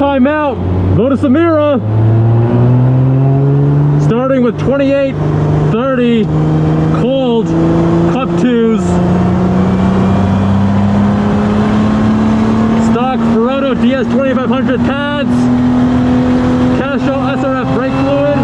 time out. Lotus Emira. Starting with 2830 cold cup 2s. Stock Ferodo DS 2500 pads. Castro SRF brake fluid.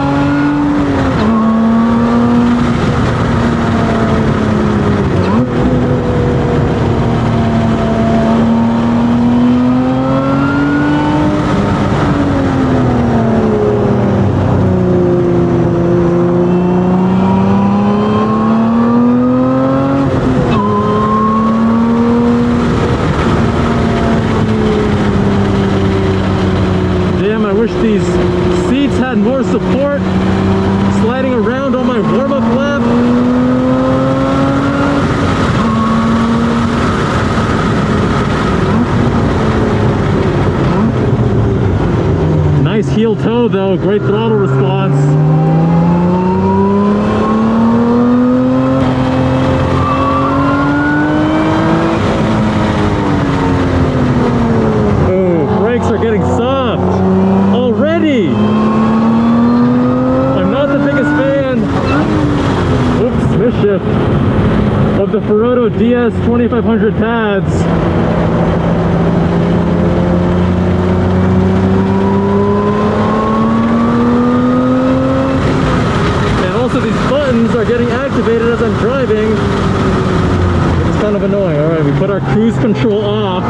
These seats had more support, sliding around on my warm-up lap. Nice heel toe though, great throttle response. Of the Ferodo DS 2500 pads. And also these buttons are getting activated as I'm driving. It's kind of annoying. Alright, we put our cruise control off.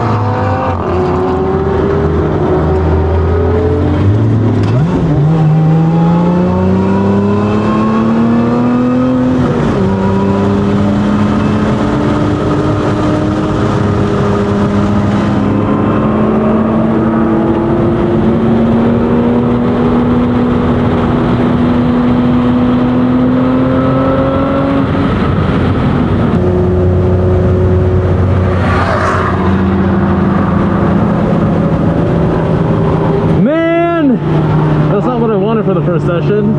For the first session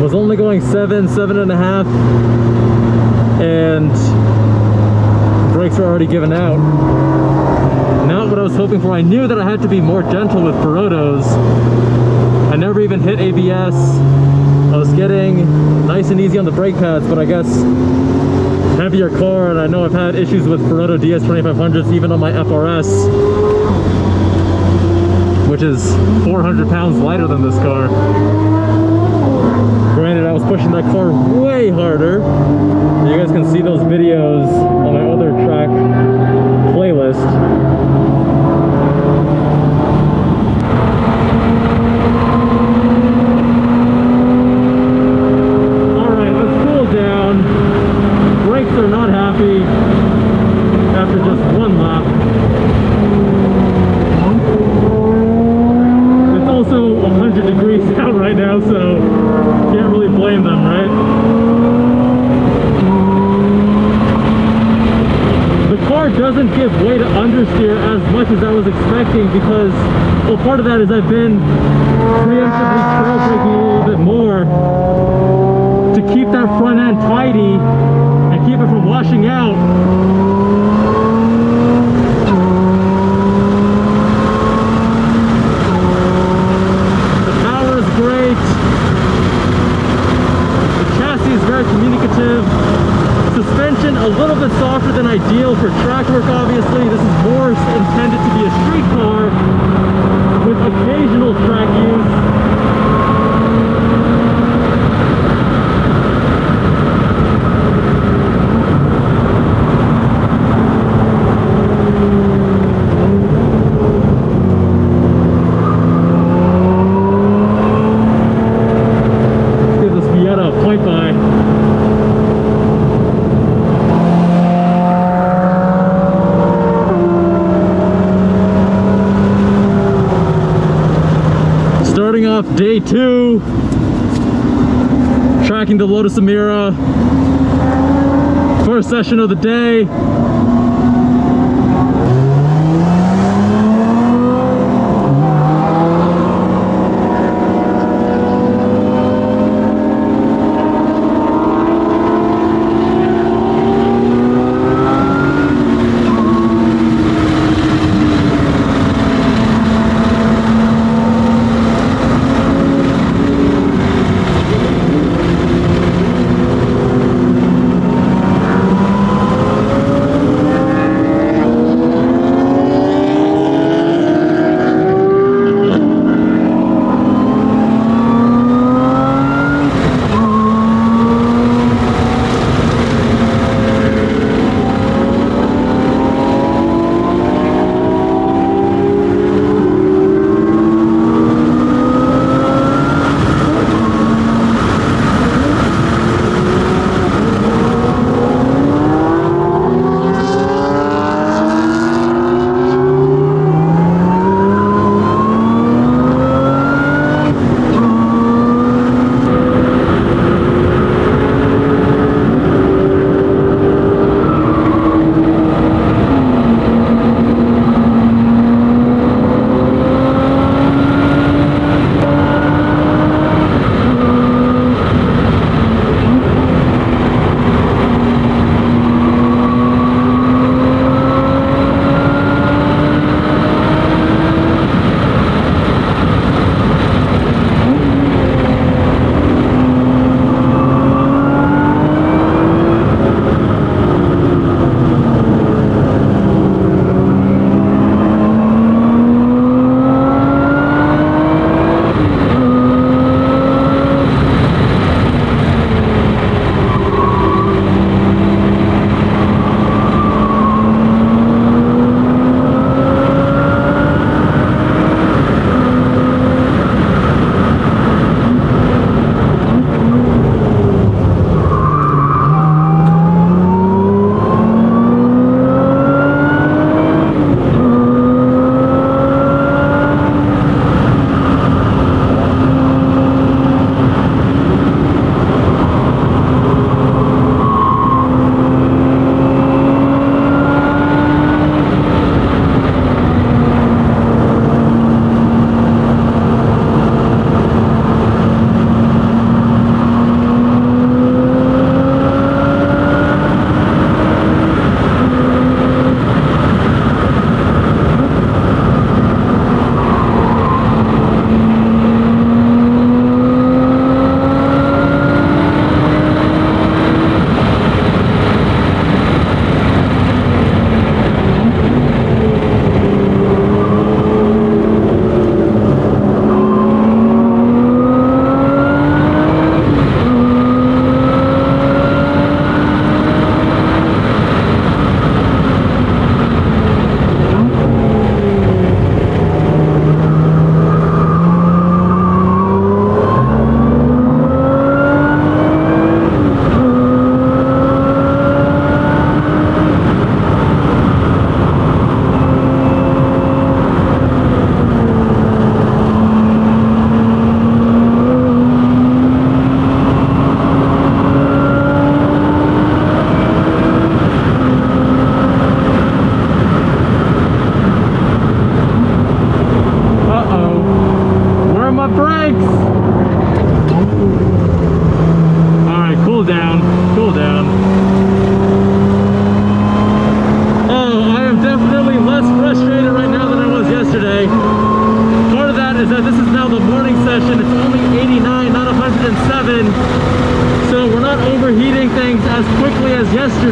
was only going 7.5, and brakes were already given out. Not what I was hoping for. I knew that I had to be more gentle with Ferodos. I never even hit ABS. I was getting nice and easy on the brake pads, but I guess heavier car, and I know I've had issues with Ferodo DS 2500s even on my FRS, which is 400 pounds lighter than this car. Granted, I was pushing that car way harder. You guys can see those videos on my other track playlist. Alright, let's cool down. Brakes are not happy after just one lap. Also 100 degrees out right now, so can't really blame them, right? The car doesn't give way to understeer as much as I was expecting because, well, part of that is I've been preemptively trail braking a little bit more to keep that front end tidy and keep it from washing out. Communicative. Suspension a little bit softer than ideal for track work, obviously. This is more intended to be a street car with occasional track use. Let's give this Miata a point by. Starting off day 2, tracking the Lotus Emira, first session of the day.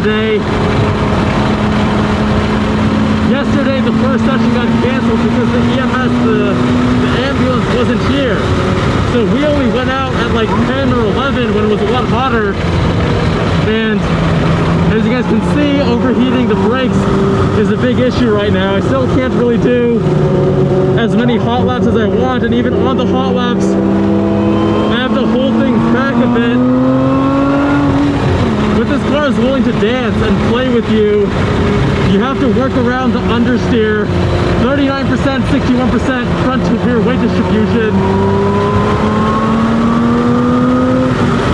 yesterday. Yesterday, the first session got canceled because the EMS, the ambulance wasn't here. So we only went out at like 10 or 11 when it was a lot hotter. And as you guys can see, overheating the brakes is a big issue right now. I still can't really do as many hot laps as I want, and even on the hot laps, I have to hold things back a bit. But this car is willing to dance and play with you. You have to work around the understeer. 39%, 61% front to rear weight distribution.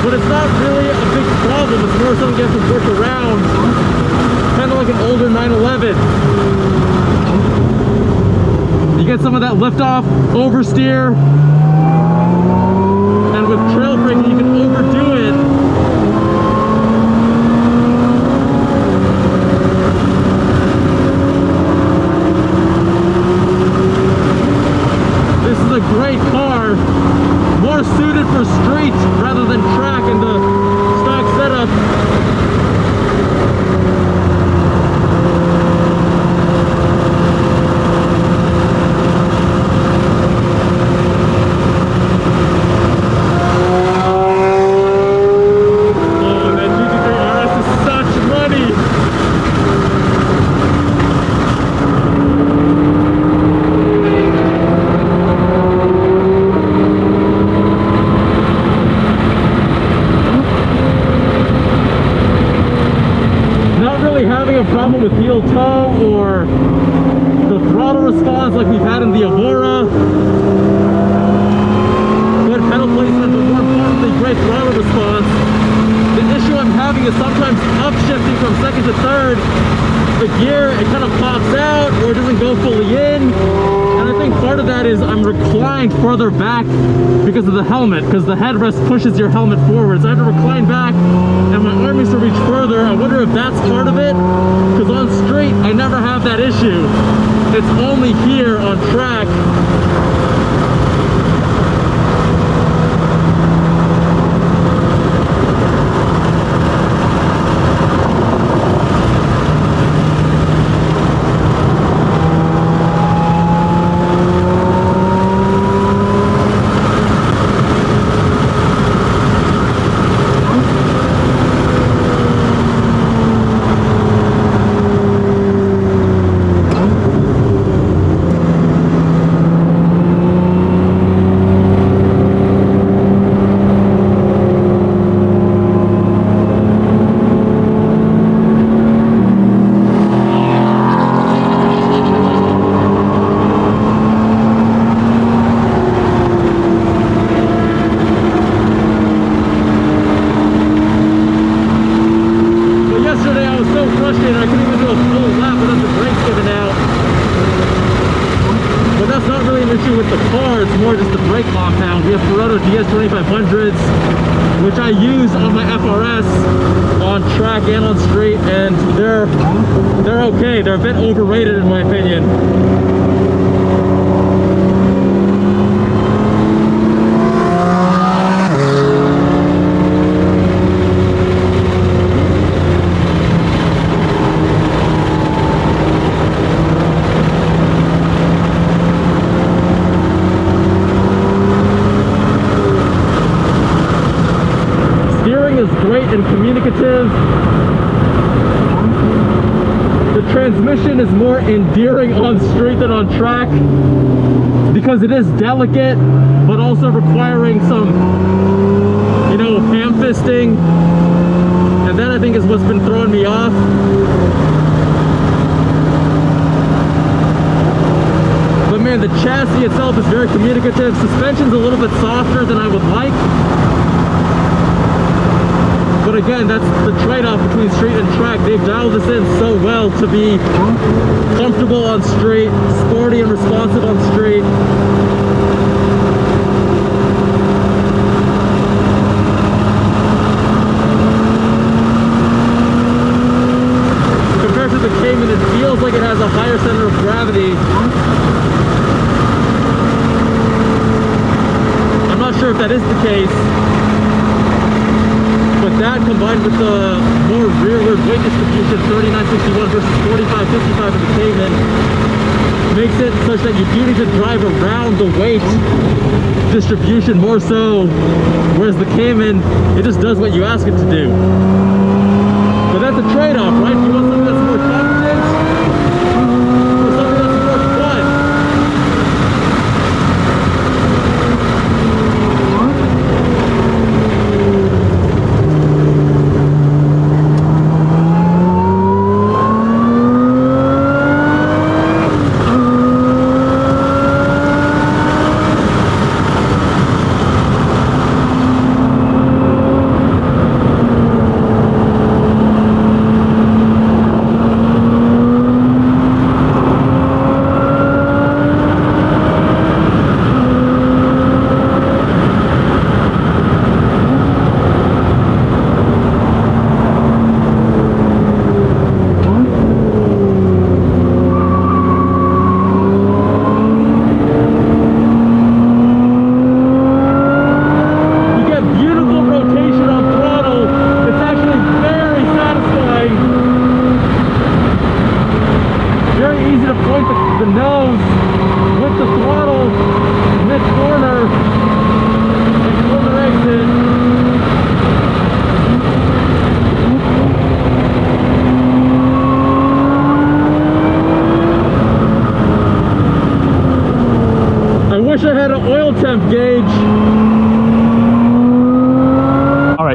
But it's not really a big problem. It's more something you have to work around. Kind of like an older 911. You get some of that lift-off, oversteer, and with trail braking you can overdo it. This is a great car, more suited for street rather than track in the stock setup. Having a problem with heel toe or the throttle response like we've had in the Evora. Good pedal placement, but more importantly, great throttle response. The issue I'm having is sometimes upshifting from second to third. The gear, it kind of pops out or it doesn't go fully in. And I think part of that is I'm reclined further back because of the helmet, because the headrest pushes your helmet forward. So I have to recline back and my arm needs to reach further. I wonder if that's part of it, because on street I never have that issue. It's only here on track. which I use on my FRS on track and on street, and they're okay. They're a bit overrated in my opinion. Is great and communicative. The transmission is more endearing on street than on track because it is delicate, but also requiring some, you know, ham fisting, and that I think is what's been throwing me off. But man, the chassis itself is very communicative. Suspension's a little bit softer than I would like. But again, that's the trade-off between street and track. They've dialed this in so well to be comfortable on street, sporty and responsive on street. Compared to the Cayman, it feels like it has a higher center of gravity. I'm not sure if that is the case. But that combined with the more rearward weight distribution, 3961 versus 4555 in the Cayman, makes it such that you do need to drive around the weight distribution more so, whereas the Cayman, it just does what you ask it to do. But that's a trade-off, right? You want something that's more confident or something that's more fun.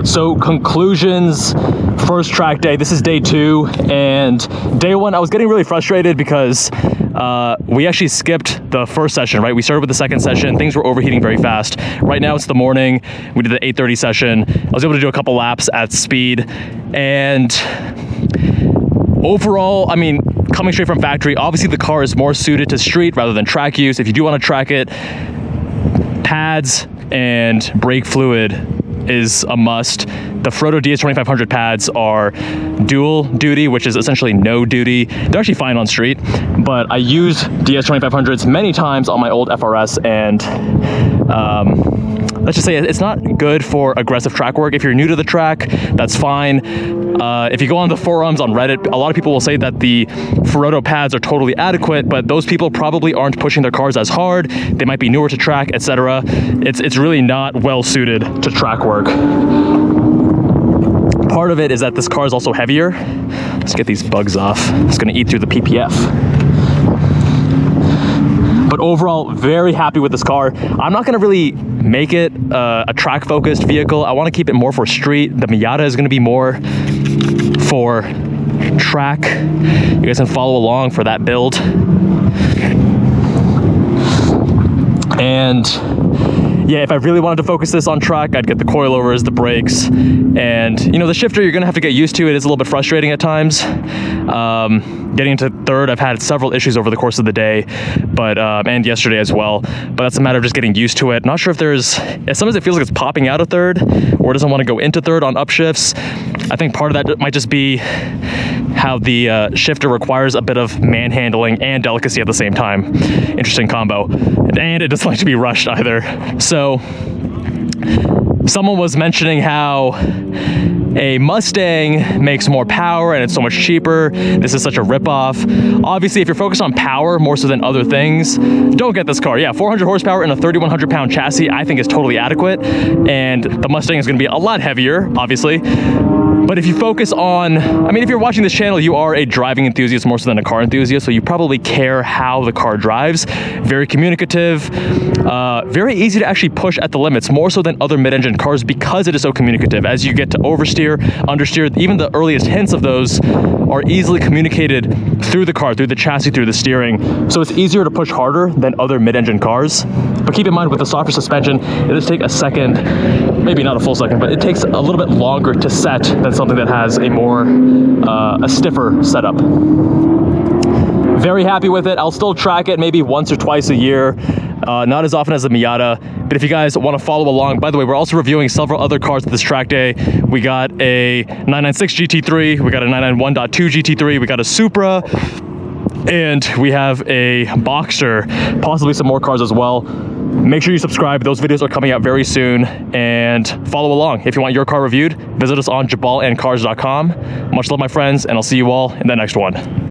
So conclusions, first track day, this is day 2, and day 1 I was getting really frustrated because we actually skipped the first session, right? We started with the second session, things were overheating very fast. Right now it's the morning, we did the 8:30 session, I was able to do a couple laps at speed, and overall, I mean, coming straight from factory, obviously the car is more suited to street rather than track use. If you do want to track it, pads and brake fluid is a must. The Frodo DS2500 pads are dual duty, which is essentially no duty. They're actually fine on street, but I use DS2500s many times on my old FRS, and let's just say it's not good for aggressive track work. If you're new to the track, that's fine. If you go on the forums on Reddit, a lot of people will say that the Frodo pads are totally adequate, but those people probably aren't pushing their cars as hard. They might be newer to track, etc. It's really not well suited to track work. Part of it is that this car is also heavier. Let's get these bugs off. It's gonna eat through the PPF. But overall, very happy with this car. I'm not gonna really make it a track-focused vehicle. I wanna keep it more for street. The Miata is gonna be more for track. You guys can follow along for that build. And yeah, if I really wanted to focus this on track, I'd get the coilovers, the brakes, and you know, the shifter, you're gonna have to get used to it. It's a little bit frustrating at times. Getting into third, I've had several issues over the course of the day, but and yesterday as well. But that's a matter of just getting used to it. Not sure if sometimes it feels like it's popping out of third, or it doesn't want to go into third on upshifts. I think part of that might just be how the shifter requires a bit of manhandling and delicacy at the same time. Interesting combo. And it doesn't like to be rushed either. So someone was mentioning how a Mustang makes more power and it's so much cheaper. This is such a ripoff. Obviously, if you're focused on power more so than other things, don't get this car. Yeah, 400 horsepower in a 3,100 pound chassis, I think is totally adequate. And the Mustang is gonna be a lot heavier, obviously. But if you focus on, I mean, if you're watching this channel, you are a driving enthusiast more so than a car enthusiast, so you probably care how the car drives. Very communicative, very easy to actually push at the limits, more so than other mid-engine cars because it is so communicative. As you get to oversteer, understeer, even the earliest hints of those are easily communicated through the car, through the chassis, through the steering. So it's easier to push harder than other mid-engine cars. But keep in mind, with the softer suspension, it does take a second, maybe not a full second, but it takes a little bit longer to set than something that has a more, a stiffer setup. Very happy with it. I'll still track it maybe once or twice a year. Not as often as the Miata, but if you guys want to follow along, by the way, we're also reviewing several other cars at this track day. We got a 996 GT3, we got a 991.2 GT3, we got a Supra, And we have a Boxster, possibly some more cars as well. Make sure you subscribe. Those videos are coming out very soon, and follow along. If you want your car reviewed, visit us on jabalandcars.com. Much love, my friends, and I'll see you all in the next one.